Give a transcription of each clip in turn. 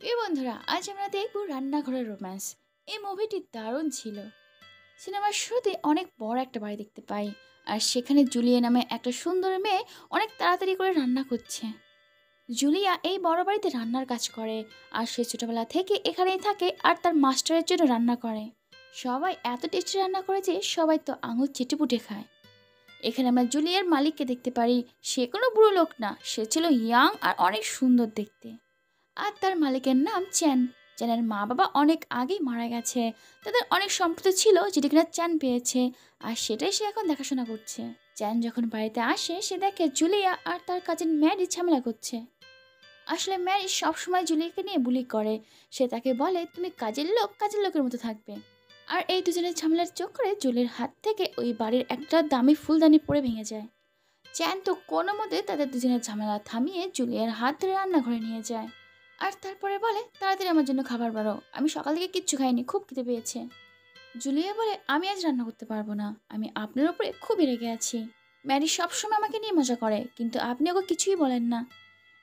প্রিয় বন্ধুরা, আজ আমরা দেখব রান্নাঘরের রোম্যান্স। এই মুভিটি দারুণ ছিল। সিনেমার শুরুতে অনেক বড় একটা বাড়ি দেখতে পাই, আর সেখানে জুলিয়া নামে একটা সুন্দর মেয়ে অনেক তাড়াতাড়ি করে রান্না করছে। জুলিয়া এই বড় বাড়িতে রান্নার কাজ করে, আর সে ছোটবেলা থেকে এখানেই থাকে আর তার মাস্টারের জন্য রান্না করে। সবাই এত টেস্টি রান্না করে যে সবাই তো আঙুল চেটেপুটে খায়। এখানে আমরা জুলিয়ার মালিককে দেখতে পারি। সে কোনো বুড়ো লোক না, সে ছিল ইয়াং আর অনেক সুন্দর দেখতে। আর তার মালিকের নাম চ্যান। চ্যানের মা বাবা অনেক আগেই মারা গেছে। তাদের অনেক সম্পত্তি ছিল যেটা কিনা চ্যান পেয়েছে, আর সেটাই সে এখন দেখাশোনা করছে। চ্যান যখন বাড়িতে আসে সে দেখে জুলিয়া আর তার কাজিন ম্যারি ঝামেলা করছে। আসলে ম্যারি সবসময় জুলিয়াকে নিয়ে বুলি করে। সে তাকে বলে, তুমি কাজের লোক, কাজের লোকের মতো থাকবে। আর এই দুজনের ঝামেলার চক্করে জুলির হাত থেকে ওই বাড়ির একটা দামি ফুলদানি পড়ে ভেঙে যায়। চ্যান তো কোনো মতে তাদের দুজনের ঝামেলা থামিয়ে জুলিয়ার হাত ধরে রান্নাঘরে নিয়ে যায়। আর তারপরে বলে, তাড়াতাড়ি আমার জন্য খাবার বাড়ো, আমি সকাল থেকে কিচ্ছু খাইনি, খুব খিদে পেয়েছে। জুলিয়া বলে, আমি আজ রান্না করতে পারবো না, আমি আপনার উপরে খুবই রেগে আছি। ম্যারি সবসময় আমাকে নিয়ে মজা করে, কিন্তু আপনি ওকে কিছুই বলেন না।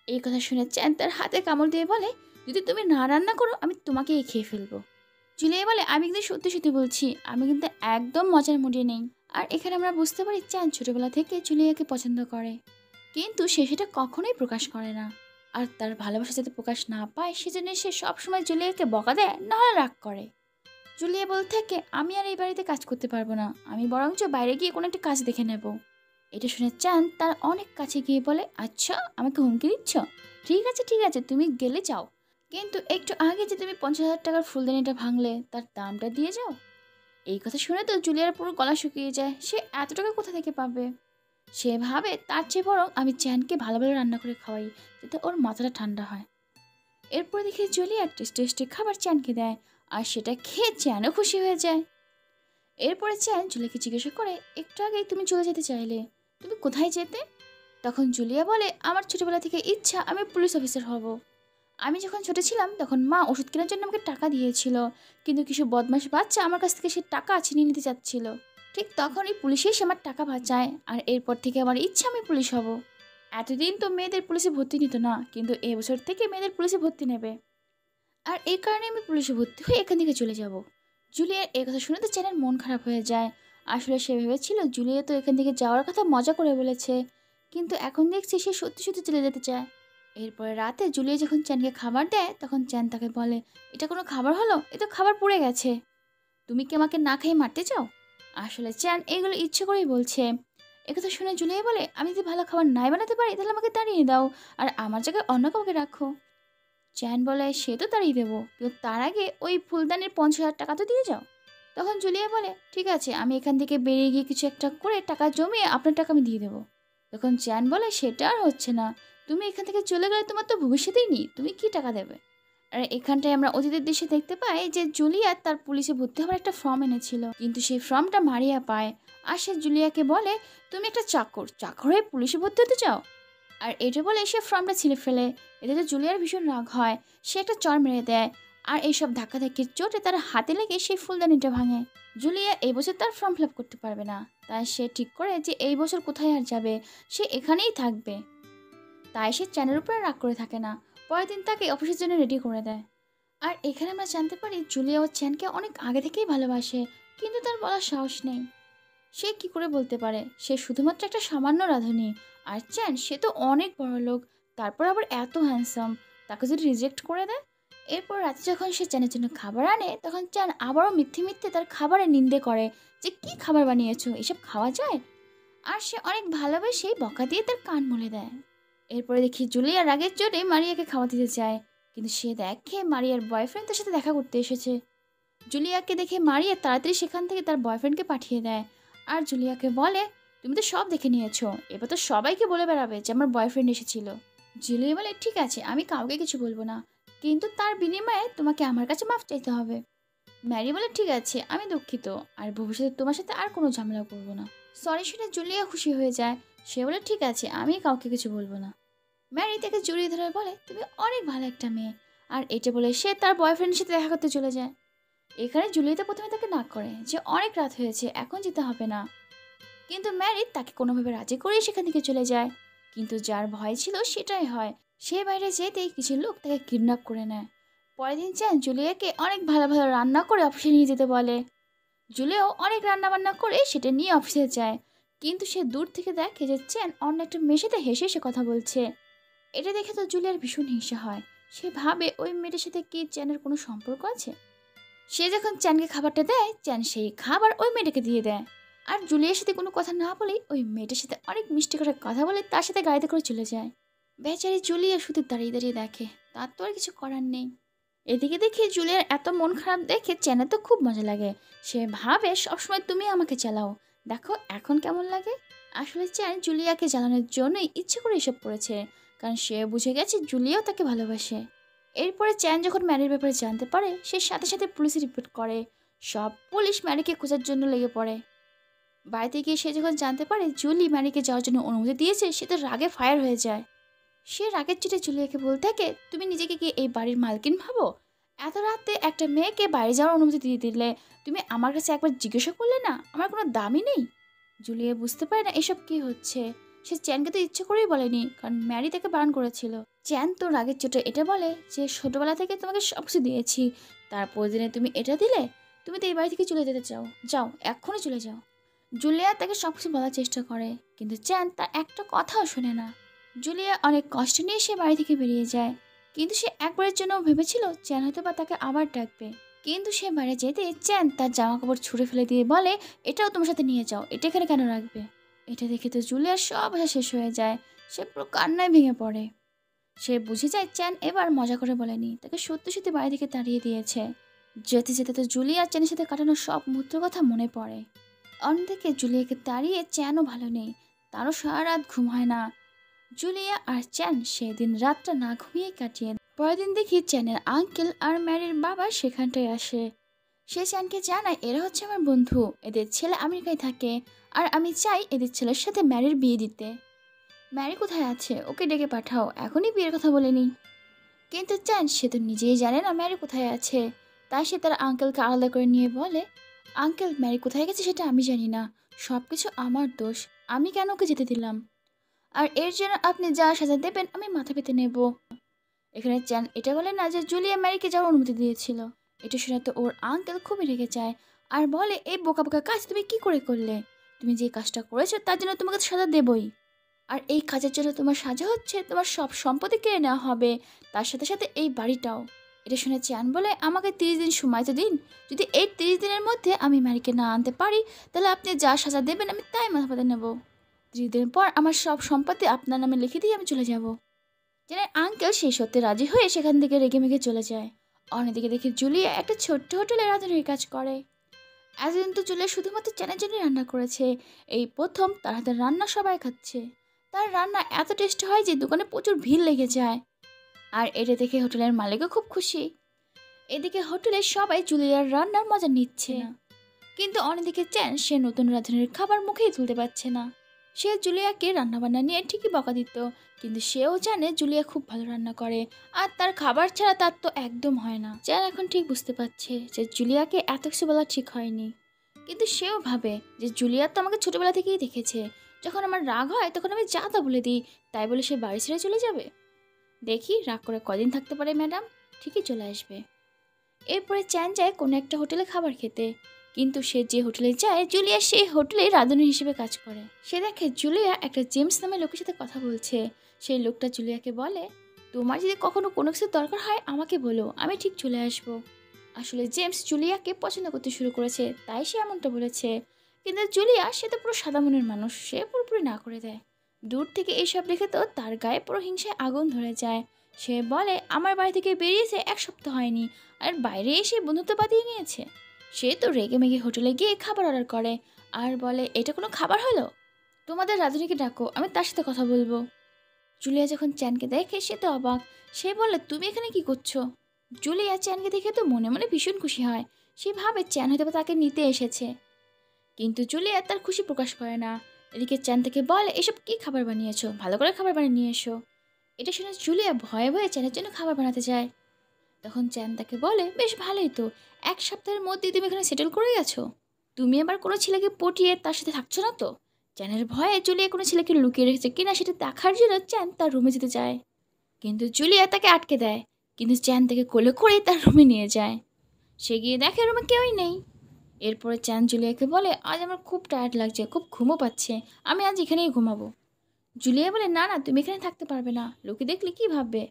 এই কথা শুনে চ্যান তার হাতে কামড় দিয়ে বলে, যদি তুমি না রান্না করো আমি তোমাকেই খেয়ে ফেলবো। জুলিয়া বলে, আমি কিন্তু সত্যি সত্যি বলছি, আমি কিন্তু একদম মজার মুডে নেই। আর এখানে আমরা বুঝতে পারি চ্যান ছোটবেলা থেকে জুলিয়াকে পছন্দ করে, কিন্তু সে সেটা কখনোই প্রকাশ করে না। আর তার ভালোবাসা যাতে প্রকাশ না পায় সেজন্য সে সবসময় জুলিয়াকে বকা দেয়, নাহলে রাগ করে। জুলিয়া বলতে থাকে, আমি আর এই বাড়িতে কাজ করতে পারবো না, আমি বরঞ্চ বাইরে গিয়ে কোনো একটা কাজ দেখে নেব। এটা শুনে চান তার অনেক কাছে গিয়ে বলে, আচ্ছা আমাকে হুমকি দিচ্ছ? ঠিক আছে ঠিক আছে, তুমি গেলে যাও, কিন্তু একটু আগে যে তুমি 50,000 টাকার ফুলদানিটা ভাঙলে তার দামটা দিয়ে যাও। এই কথা শুনে তো জুলিয়ার পুরো গলা শুকিয়ে যায়। সে এত টাকা কোথা থেকে পাবে? সে ভাবে তার চেয়ে বরং আমি চ্যানকে ভালো ভালো রান্না করে খাওয়াই, যাতে ওর মাথাটা ঠান্ডা হয়। এরপর দেখি জুলিয়া টেস্টি টেস্টি খাবার চ্যানকে দেয়, আর সেটা খেয়ে চ্যানও খুশি হয়ে যায়। এরপরে চ্যান জুলিয়াকে জিজ্ঞাসা করে, একটু আগেই তুমি চলে যেতে চাইলে, তুমি কোথায় যেতে? তখন জুলিয়া বলে, আমার ছোটবেলা থেকে ইচ্ছা আমি পুলিশ অফিসার হব। আমি যখন ছোট ছিলাম তখন মা ওষুধ কেনার জন্য আমাকে টাকা দিয়েছিল, কিন্তু কিছু বদমাশ বাচ্চা আমার কাছ থেকে সে টাকা ছিনিয়ে নিতে চাচ্ছিল। ঠিক তখনই পুলিশে এসে আমার টাকা বাঁচায়, আর এরপর থেকে আমার ইচ্ছা আমি পুলিশ হব। এতদিন তো মেয়েদের পুলিশে ভর্তি নিত না, কিন্তু এবছর থেকে মেয়েদের পুলিশে ভর্তি নেবে, আর এই কারণে আমি পুলিশে ভর্তি হয়ে এখান থেকে চলে যাব। জুলিয়ার এই কথা শুনে তো চ্যানের মন খারাপ হয়ে যায়। আসলে সে ভেবেছিল জুলিয়া তো এখান থেকে যাওয়ার কথা মজা করে বলেছে, কিন্তু এখন দেখছি সে সত্যি সত্যি চলে যেতে চায়। এরপরে রাতে জুলিয়া যখন চ্যানকে খাবার দেয় তখন চ্যান তাকে বলে, এটা কোনো খাবার হলো, এ তো খাবার পুড়ে গেছে, তুমি কি আমাকে না খেয়ে মারতে চাও? আসলে চ্যান এগুলো ইচ্ছে করেই বলছে। একথা শুনে জুলিয়া বলে, আমি যদি ভালো খাবার নাই বানাতে পারি তাহলে আমাকে তাড়িয়ে দাও, আর আমার জায়গায় অন্য কাউকে রাখো। চ্যান বলে, সে তো তাড়িয়ে দেবো, কিন্তু তার আগে ওই ফুলদানির 50,000 টাকা তো দিয়ে যাও। তখন জুলিয়া বলে, ঠিক আছে, আমি এখান থেকে বেরিয়ে গিয়ে কিছু একটা করে টাকা জমিয়ে আপনার টাকা আমি দিয়ে দেবো। তখন চ্যান বলে, সেটা আর হচ্ছে না, তুমি এখান থেকে চলে গেলে তোমার তো ভবিষ্যতেই নেই, তুমি কি টাকা দেবে? আর এখানটায় আমরা অতীতের দৃশ্যে দেখতে পাই যে জুলিয়া তার পুলিশে ভর্তি হওয়ার একটা ফর্ম এনেছিল, কিন্তু সেই ফর্মটা মারিয়া পায়। আর সে জুলিয়াকে বলে, তুমি একটা চাকর, চাকর হয়ে পুলিশে ভর্তি হতে চাও? আর এটা বলে সে ফর্মটা ছিঁড়ে ফেলে। এতে তো জুলিয়ার ভীষণ রাগ হয়, সে একটা চড় মেরে দেয়। আর এইসব ধাক্কাধাক্কির চোটে তার হাতে লেগে সেই ফুলদানিটা ভাঙে। জুলিয়া এই বছর তার ফর্ম ফিল আপ করতে পারবে না, তাই সে ঠিক করে যে এই বছর কোথায় আর যাবে, সে এখানেই থাকবে। তাই সে চ্যানের উপরে রাগ করে থাকে না, পরের দিন তাকে অফিসের জন্য রেডি করে দেয়। আর এখানে আমরা জানতে পারি জুলিয়া ও চ্যানকে অনেক আগে থেকেই ভালোবাসে, কিন্তু তার বলার সাহস নেই। সে কি করে বলতে পারে? সে শুধুমাত্র একটা সামান্য রাঁধুনি, আর চ্যান সে তো অনেক বড় লোক, তারপর আবার এত হ্যান্ডসাম, তাকে যদি রিজেক্ট করে দেয়। এরপর রাতে যখন সে চ্যানের জন্য খাবার আনে তখন চ্যান আবারও মিথ্যে মিথ্যে তার খাবারের নিন্দে করে, যে কি খাবার বানিয়েছো, এসব খাওয়া যায়? আর সে অনেক ভালোবেসে বকা দিয়ে তার কান মলে দেয়। এরপরে দেখি জুলিয়া রাগের চোটে মারিয়াকে খাওয়া দিতে চায়, কিন্তু সে দেখে মারিয়ার বয়ফ্রেন্ড তার সাথে দেখা করতে এসেছে। জুলিয়াকে দেখে মারিয়া তাড়াতাড়ি সেখান থেকে তার বয়ফ্রেন্ডকে পাঠিয়ে দেয়। আর জুলিয়াকে বলে, তুমি তো সব দেখে নিয়েছো, এবার তো সবাইকে বলে বেড়াবে যে আমার বয়ফ্রেন্ড এসেছিল। জুলিয়া বলে, ঠিক আছে, আমি কাউকে কিছু বলবো না, কিন্তু তার বিনিময়ে তোমাকে আমার কাছে মাফ চাইতে হবে। ম্যারি বলে, ঠিক আছে, আমি দুঃখিত, আর ভবিষ্যতে তোমার সাথে আর কোনো ঝামেলা করবো না। সরি শুনে জুলিয়া খুশি হয়ে যায়। সে বলে, ঠিক আছে, আমি কাউকে কিছু বলবো না। ম্যারি তাকে জড়িয়ে ধরে বলে, তুমি অনেক ভালো একটা মেয়ে। আর এটা বলে সে তার বয়ফ্রেন্ডের সাথে দেখা করতে চলে যায়। এখানে জুলিয়েতা প্রথমে তাকে না করে যে অনেক রাত হয়েছে, এখন যেতে হবে না, কিন্তু ম্যারি তাকে কোনোভাবে রাজি করিয়ে সেখান থেকে চলে যায়। কিন্তু যার ভয় ছিল সেটাই হয়, সে বাইরে যেতেই কিছু লোক তাকে কিডন্যাপ করে নেয়। পরের দিন চ্যান জুলিয়াকে অনেক ভালো ভালো রান্না করে অফিসে নিয়ে যেতে বলে। জুলিয়াও অনেক রান্না বান্না করে সেটা নিয়ে অফিসে যায়, কিন্তু সে দূর থেকে দেখে যে চ্যান অন্য একটা মেয়ের সাথে হেসে হেসে কথা বলছে। এটা দেখে তো জুলিয়ার ভীষণ হিংসা হয়। সে ভাবে ওই মেয়েটার সাথে কি চ্যানের কোনো সম্পর্ক আছে। সে যখন চ্যানকে খাবারটা দেয়, চ্যান সেই খাবার ওই মেয়েটাকে দিয়ে দেয়। আর জুলিয়ার সাথে কোনো কথা না বলেই ওই মেয়েটার সাথে অনেক মিষ্টি করে কথা বলে তার সাথে গাড়িতে করে চলে যায়। বেচারি জুলিয়া শুধু দাঁড়িয়ে দাঁড়িয়ে দেখে, তার তো আর কিছু করার নেই। এদিকে দেখে জুলিয়ার এত মন খারাপ দেখে চ্যানের তো খুব মজা লাগে। সে ভাবে সবসময় তুমি আমাকে চালাও, দেখো এখন কেমন লাগে। আসলে চ্যান জুলিয়াকে জ্বালানোর জন্যই ইচ্ছে করে এসব করেছে, কারণ সে বুঝে গেছে জুলিয়াও তাকে ভালোবাসে। এরপরে চ্যান যখন ম্যারির ব্যাপারে জানতে পারে, সে সাথে সাথে পুলিশে রিপোর্ট করে। সব পুলিশ ম্যারিকে খোঁজার জন্য লেগে পড়ে। বাড়িতে গিয়ে সে যখন জানতে পারে জুলি ম্যারিকে যাওয়ার জন্য অনুমতি দিয়েছে, সে তো রাগে ফায়ার হয়ে যায়। সে রাগের চিঠে জুলিয়াকে বলতে থাকে, তুমি নিজেকে কি এই বাড়ির মালকিন ভাবো? এত রাতে একটা মেয়েকে বাড়ি যাওয়ার অনুমতি দিয়ে দিলে, তুমি আমার কাছে একবার জিজ্ঞাসা করলে না আমার কোনো দামই নেই? জুলিয়া বুঝতে পারে না এসব কি হচ্ছে। সে চ্যানকে তো ইচ্ছে করেই বলেনি, কারণ ম্যারি তাকে বারণ করেছিল। চ্যান তো রাগের চোটে এটা বলে যে ছোটবেলা থেকে তোমাকে সব কিছু দিয়েছি, তারপর দিনে তুমি এটা দিলে? তুমি তো এই বাড়ি থেকে চলে যেতে চাও, যাও এক্ষুনি চলে যাও। জুলিয়া তাকে সব কিছু বলার চেষ্টা করে, কিন্তু চ্যান তার একটা কথাও শোনে না। জুলিয়া অনেক কষ্ট নিয়ে সে বাড়ি থেকে বেরিয়ে যায়, কিন্তু সে একবারের জন্য ভেবেছিল চ্যান হয়তো বা তাকে আবার ডাকবে। কিন্তু সে বাইরে যেতে চ্যান তার জামা কাপড় ছুঁড়ে ফেলে দিয়ে বলে, এটাও তোমার সাথে নিয়ে যাও, এটা এখানে কেন রাখবে? এটা দেখে তো জুলিয়ার সব আশা শেষ হয়ে যায়। সে পুরো কান্নায় ভেঙে পড়ে। সে বুঝে যায় চ্যান এবার মজা করে বলেনি, তাকে সত্যি সত্যি বাড়ি থেকে তাড়িয়ে দিয়েছে। যেতে যেতে তো জুলিয়া আর চ্যানের সাথে কাটানো সব মুহূর্তের কথা মনে পড়ে। অন্যদিকে জুলিয়াকে তাড়িয়ে চ্যানও ভালো নেই, তারও সারা রাত ঘুম হয় না। জুলিয়া আর চ্যান সেদিন রাতটা না ঘুমিয়ে কাটিয়ে পরের দিন দেখি চ্যানের আঙ্কেল আর ম্যারির বাবা সেখানটায় আসে। সে চ্যানকে জানায় এরা হচ্ছে আমার বন্ধু, এদের ছেলে আমেরিকায় থাকে, আর আমি চাই এদের ছেলের সাথে ম্যারির বিয়ে দিতে। ম্যারি কোথায় আছে? ওকে ডেকে পাঠাও, এখনই বিয়ের কথা বলেনি। কিন্তু চ্যান সে তো নিজেই জানে না ম্যারি কোথায় আছে। তাই সে তার আঙ্কেলকে আলাদা করে নিয়ে বলে, আঙ্কেল ম্যারি কোথায় গেছে সেটা আমি জানি না, সব কিছু আমার দোষ, আমি কেন ওকে যেতে দিলাম? আর এর জন্য আপনি যা সাজা দেবেন আমি মাথা পেতে নেব। এখানে চ্যান এটা বলে না যে জুলিয়া ম্যারিকে যাওয়ার অনুমতি দিয়েছিল। এটা শুনে তো ওর আঙ্কেল খুবই রেগে যায় আর বলে, এই বোকা বোকা কাজ তুমি কি করে করলে? তুমি যে কাজটা করেছো তার জন্য তোমাকে সাজা দেবই। আর এই কাজের জন্য তোমার সাজা হচ্ছে তোমার সব সম্পত্তি কেড়ে নেওয়া হবে, তার সাথে সাথে এই বাড়িটাও। এটা শুনে চ্যান বলে, আমাকে 30 দিন সময় তো দিন, যদি এই 30 দিনের মধ্যে আমি ম্যারিকে না আনতে পারি তাহলে আপনি যা সাজা দেবেন আমি তাই মাথা পেতে নেব। 30 দিন পর আমার সব সম্পত্তি আপনার নামে লিখে দিয়ে আমি চলে যাব। যেন আঙ্কেল সেই সত্যি রাজি হয়ে সেখান থেকে রেগে মেগে চলে যায়। অন্যদিকে দেখে জুলিয়া একটা ছোট্ট হোটেলে রাঁধুনির কাজ করে। এতদিন তো জুলিয়া শুধুমাত্র চ্যানের জন্যই রান্না করেছে, এই প্রথম তার হাতের রান্না সবাই খাচ্ছে। তার রান্না এত টেস্ট হয় যে দোকানে প্রচুর ভিড় লেগে যায়। আর এটা দেখে হোটেলের মালিকও খুব খুশি। এদিকে হোটেলে সবাই জুলিয়ার রান্নার মজা নিচ্ছে না, কিন্তু অন্যদিকে চ্যান সে নতুন রাঁধুনির খাবার মুখেই তুলতে পারছে না। সে জুলিয়াকে রান্নাবান্না নিয়ে ঠিকই বকা দিত, কিন্তু সেও জানে জুলিয়া খুব ভালো রান্না করে আর তার খাবার ছাড়া তার তো একদম হয় না। চ্যান এখন ঠিক বুঝতে পারছে যে জুলিয়াকে এত কিছু বলা ঠিক হয়নি, কিন্তু সেও ভাবে যে জুলিয়া তো আমাকে ছোটবেলা থেকেই দেখেছে, যখন আমার রাগ হয় তখন আমি যা তা বলে দিই, তাই বলে সে বাড়ি ছেড়ে চলে যাবে? দেখি রাগ করে কদিন থাকতে পারে ম্যাডাম, ঠিকই চলে আসবে। এরপরে চ্যান যায় কোনো একটা হোটেলে খাবার খেতে, কিন্তু সে যে হোটেলে যায় জুলিয়া সেই হোটেলে রাঁধুনি হিসেবে কাজ করে। সে দেখে জুলিয়া একটা জেমস নামে লোকের সাথে কথা বলছে। সেই লোকটা জুলিয়াকে বলে, তোমার যদি কখনো কোনো কিছু দরকার হয় আমাকে বলো, আমি ঠিক চলে আসবো। আসলে জেমস জুলিয়াকে পছন্দ করতে শুরু করেছে, তাই সে এমনটা বলেছে। কিন্তু জুলিয়া সে তো পুরো সাদা মনের মানুষ, সে পুরোপুরি না করে দেয়। দূর থেকে এইসব দেখে তো তার গায়ে পুরো হিংসায় আগুন ধরে যায়। সে বলে, আমার বাড়ি থেকে বেরিয়েছে 1 সপ্তাহ হয়নি, আর বাইরে এসে বন্ধুত্ব বাঁধিয়ে নিয়েছে। সে তো রেগে মেগে হোটেলে গিয়ে খাবার অর্ডার করে আর বলে, এটা কোনো খাবার হলো? তোমাদের রাঁধুনিকে ডাকো, আমি তার সাথে কথা বলবো। জুলিয়া যখন চ্যানকে দেখে সে তো অবাক। সে বলে, তুমি এখানে কি করছো? জুলিয়া চ্যানকে দেখে তো মনে মনে ভীষণ খুশি হয়। সে ভাবে চ্যান হয়তো তাকে নিতে এসেছে, কিন্তু জুলিয়া তার খুশি প্রকাশ করে না। এদিকে চ্যান থেকে বলে, এসব কি খাবার বানিয়েছো, ভালো করে খাবার বানিয়ে নিয়ে এসো। এটা শুনে জুলিয়া ভয়ে ভয়ে চ্যানের জন্য খাবার বানাতে যায়। তখন চ্যান তাকে বলে, বেশ ভালোই তো, 1 সপ্তাহের মধ্যেই তুমি এখানে সেটেল করে গেছো। তুমি আবার কোনো ছেলেকে পটিয়ে তার সাথে থাকছো না তো? চ্যানের ভয়ে জুলিয়া কোনো ছেলেকে লুকিয়ে রেখেছে কিনা সেটা দেখার জন্য চ্যান তার রুমে যেতে চায়, কিন্তু জুলিয়া তাকে আটকে দেয়। কিন্তু চ্যান তাকে কোলে করে তার রুমে নিয়ে যায়। সে গিয়ে দেখে রুমে কেউই নেই। এরপরে চ্যান জুলিয়াকে বলে, আজ আমার খুব টায়ার্ড লাগছে, খুব ঘুমও পাচ্ছে, আমি আজ এখানেই ঘুমাবো। জুলিয়া বলে, না না, তুমি এখানে থাকতে পারবে না, লোকে দেখলে কি ভাববে।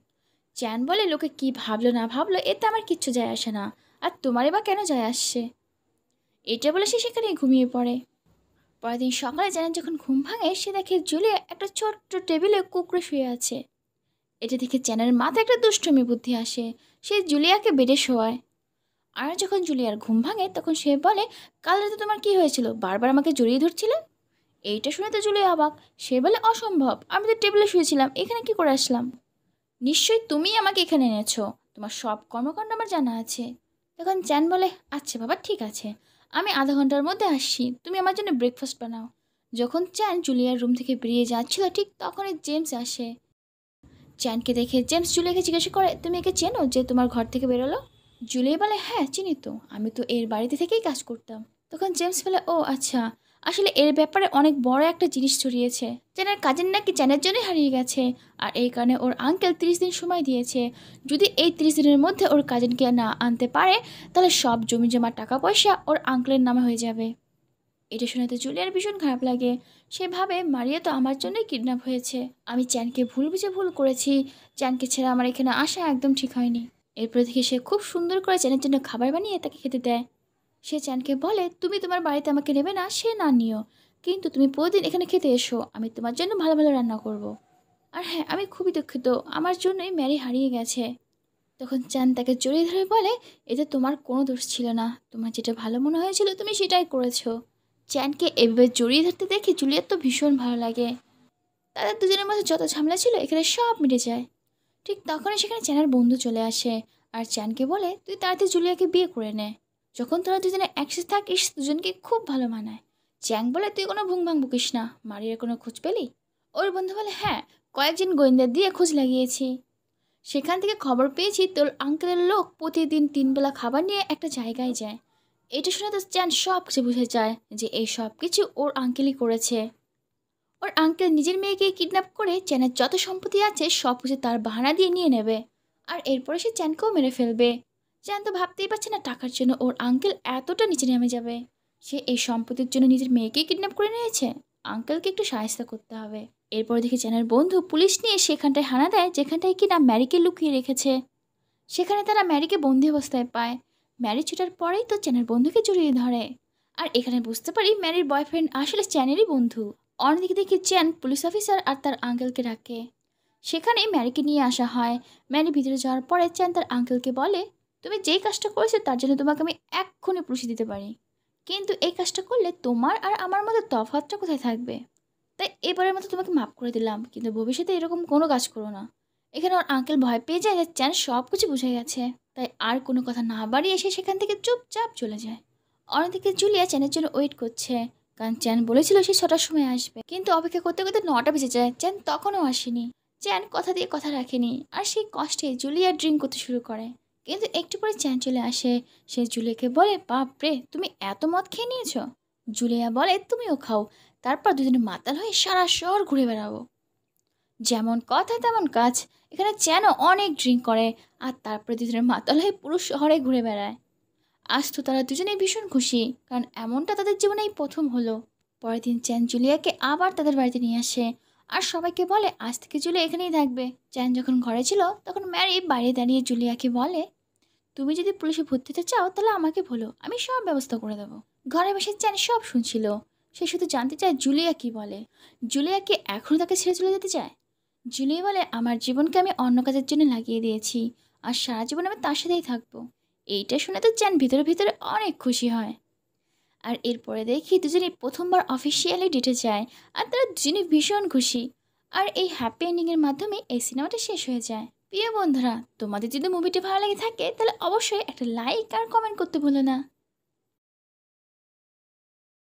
চ্যান বলে, লোকে কি ভাবলো না ভাবলো এতে আমার কিচ্ছু যায় আসে না, আর তোমারই বা কেন যায় আসছে। এটা বলে সে সেখানেই ঘুমিয়ে পড়ে। পরের দিন সকালে চ্যানের যখন ঘুম ভাঙে সে দেখে জুলিয়া একটা ছোট্ট টেবিলে কুঁকড়ে শুয়ে আছে। এটা দেখে চ্যানের মাথায় একটা দুষ্টুমি বুদ্ধি আসে, সে জুলিয়াকে বেডে শোয়ায়। আর যখন জুলিয়ার ঘুম ভাঙে তখন সে বলে, কাল রাতে তোমার কি হয়েছিল, বারবার আমাকে জড়িয়ে ধরছিলে। এইটা শুনে তো জুলিয়া অবাক। সে বলে, অসম্ভব, আমি তো টেবিলে শুয়েছিলাম, এখানে কি করে আসলাম। নিশ্চয়ই তুমি আমাকে এখানে এনেছো, তোমার সব কর্মকাণ্ড আমার জানা আছে। তখন চ্যান বলে, আচ্ছা বাবা ঠিক আছে, আমি আধা ঘন্টার মধ্যে আসছি, তুমি আমার জন্য ব্রেকফাস্ট বানাও। যখন চ্যান জুলিয়ার রুম থেকে বেরিয়ে যাচ্ছিল ঠিক তখনই জেমস আসে। চ্যানকে দেখে জেমস জুলিয়াকে জিজ্ঞাসা করে, তুমি একে চেনো যে তোমার ঘর থেকে বেরোলো। জুলিয়া বলে, হ্যাঁ চিনি তো, আমি তো এর বাড়িতে থেকেই কাজ করতাম। তখন জেমস বলে, ও আচ্ছা, আসলে এর ব্যাপারে অনেক বড় একটা জিনিস ছড়িয়েছে, চ্যানের কাজের নাকি চ্যানের জন্যই হারিয়ে গেছে, আর এই কারণে ওর আঙ্কেল 30 দিন সময় দিয়েছে। যদি এই 30 দিনের মধ্যে ওর কাজিনকে না আনতে পারে তাহলে সব জমি জমা টাকা পয়সা ওর আঙ্কেলের নামে হয়ে যাবে। এটা শুনে তো জুলিয়ার ভীষণ খারাপ লাগে। সে ভাবে, মারিয়া তো আমার জন্যই কিডন্যাপ হয়েছে, আমি চ্যানকে ভুল বুঝে ভুল করেছি, চ্যানকে ছেড়ে আমার এখানে আসা একদম ঠিক হয়নি। এরপর থেকে সে খুব সুন্দর করে চ্যানের জন্য খাবার বানিয়ে তাকে খেতে দেয়। সে চ্যানকে বলে, তুমি তোমার বাড়িতে আমাকে নেবে না সে না নিও, কিন্তু তুমি প্রতিদিন এখানে খেতে এসো, আমি তোমার জন্য ভালো ভালো রান্না করব। আর হ্যাঁ, আমি খুবই দুঃখিত, আমার জন্যই ম্যারি হারিয়ে গেছে। তখন চ্যান তাকে জড়িয়ে ধরে বলে, এতে তোমার কোনো দোষ ছিল না, তোমার যেটা ভালো মনে হয়েছিল তুমি সেটাই করেছো। চ্যানকে এভাবে জড়িয়ে ধরতে দেখে জুলিয়ার তো ভীষণ ভালো লাগে। তাদের দুজনের মধ্যে যত ঝামেলা ছিল এখানে সব মিটে যায়। ঠিক তখনই সেখানে চ্যানের বন্ধু চলে আসে আর চ্যানকে বলে, তুই তাড়াতাড়ি জুলিয়াকে বিয়ে করে নে, যখন তোরা দুজনে একসাথে থাকিস দুজনকে খুব ভালো মানায়। চ্যাং বলে, তুই কোনো ভুং ভাং বকিস না, মারিয়ার কোনো খোঁজ পেলি। ওর বন্ধু বলে, হ্যাঁ, কয়েকজন গোয়েন্দা দিয়ে খোঁজ লাগিয়েছি, সেখান থেকে খবর পেয়েছি তোর আঙ্কেলের লোক প্রতিদিন 3 বেলা খাবার নিয়ে একটা জায়গায় যায়। এটা শুনে তো চ্যান সব কিছু বুঝে যায় যে এই সব কিছু ওর আঙ্কেলই করেছে। ওর আঙ্কেল নিজের মেয়েকে কিডন্যাপ করে চ্যানের যত সম্পত্তি আছে সব কিছু তার বাহানা দিয়ে নিয়ে নেবে, আর এরপরে সে চ্যানকেও মেরে ফেলবে। চ্যান তো ভাবতেই পারছে না টাকার জন্য ওর আঙ্কেল এতটা নিচে নেমে যাবে। সে এই সম্পত্তির জন্য নিজের মেয়েকেই কিডন্যাপ করে নিয়েছে, আঙ্কেলকে একটু সাহায্য করতে হবে। এরপর দেখি চ্যানের বন্ধু পুলিশ নিয়ে সেখানটায় হানা দেয় যেখানটায় কিনা ম্যারিকে লুকিয়ে রেখেছে। সেখানে তারা ম্যারিকে বন্দি অবস্থায় পায়। ম্যারি ছুটার পরেই তো চ্যানের বন্ধুকে জড়িয়ে ধরে, আর এখানে বুঝতে পারি ম্যারির বয়ফ্রেন্ড আসলে চ্যানেরই বন্ধু। অন্যদিকে দেখি চ্যান পুলিশ অফিসার আর তার আঙ্কেলকে ডাকে। সেখানে ম্যারিকে নিয়ে আসা হয়। ম্যারি ভিতরে যাওয়ার পরে চ্যান তার আঙ্কেলকে বলে, তুমি যেই কাজটা করেছো তার জন্য তোমাকে আমি এক্ষুনি পুলিশ দিতে পারি, কিন্তু এই কাজটা করলে তোমার আর আমার মধ্যে তফাৎটা কোথায় থাকবে, তাই এবারের মতো তোমাকে মাফ করে দিলাম, কিন্তু ভবিষ্যতে এরকম কোনো কাজ করো না। এখানে ওর আঙ্কেল ভয় পেয়ে যায় যে চ্যান সব কিছু বুঝে গেছে, তাই আর কোনো কথা না বাড়িয়ে এসে সেখান থেকে চুপচাপ চলে যায়। অন্যদিকে জুলিয়া চ্যানের জন্য ওয়েট করছে, কারণ চ্যান বলেছিল সে 6টার সময় আসবে, কিন্তু অপেক্ষা করতে করতে 9টা বেজে যায়, চ্যান তখনও আসেনি। চ্যান কথা দিয়ে কথা রাখেনি, আর সেই কষ্টে জুলিয়া ড্রিঙ্ক করতে শুরু করে। কিন্তু একটু পরে চ্যান চলে আসে। সে জুলিয়াকে বলে, বাপ রে, তুমি এত মদ খেয়ে নিয়েছো। জুলিয়া বলে, তুমিও খাও, তারপর দুজনে মাতাল হয়ে সারা শহর ঘুরে বেড়াবো। যেমন কথা তেমন কাজ, এখানে চ্যানও অনেক ড্রিঙ্ক করে, আর তারপরে দুজনে মাতাল হয়ে পুরো শহরে ঘুরে বেড়ায়। আজ তো তারা দুজনেই ভীষণ খুশি, কারণ এমনটা তাদের জীবনেই প্রথম হলো। পরের দিন চ্যান জুলিয়াকে আবার তাদের বাড়িতে নিয়ে আসে, আর সবাইকে বলে আজ থেকে জুলিয়া এখানেই থাকবে। চ্যান যখন ঘরে ছিল তখন ম্যারি বাইরে দাঁড়িয়ে জুলিয়াকে বলে, তুমি যদি পুলিশে ভর্তি হতে চাও তাহলে আমাকে বলো, আমি সব ব্যবস্থা করে দেবো। ঘরে বসে চ্যান সব শুনছিল। সে শুধু জানতে চায় জুলিয়া কি বলে। জুলিয়া কি এখনও তাকে ছেড়ে চলে যেতে চায়? জুলিয়া বলে, আমার জীবনকে আমি অন্য কাজের জন্য লাগিয়ে দিয়েছি, আর সারা জীবন আমি তার সাথেই থাকবো। এইটা শুনে তো চ্যান ভিতরে ভিতরে অনেক খুশি হয়। আর এরপরে দেখি দুজনেই প্রথমবার অফিসিয়ালি ডেটে যায়, আর তারা দুজনেই ভীষণ খুশি। আর এই হ্যাপি এন্ডিংয়ের মাধ্যমে এই সিনেমাটা শেষ হয়ে যায়। প্রিয় বন্ধুরা, তোমাদের যদি মুভিটি ভালো লেগে থাকে তাহলে অবশ্যই একটা লাইক আর কমেন্ট করতে ভুলো না।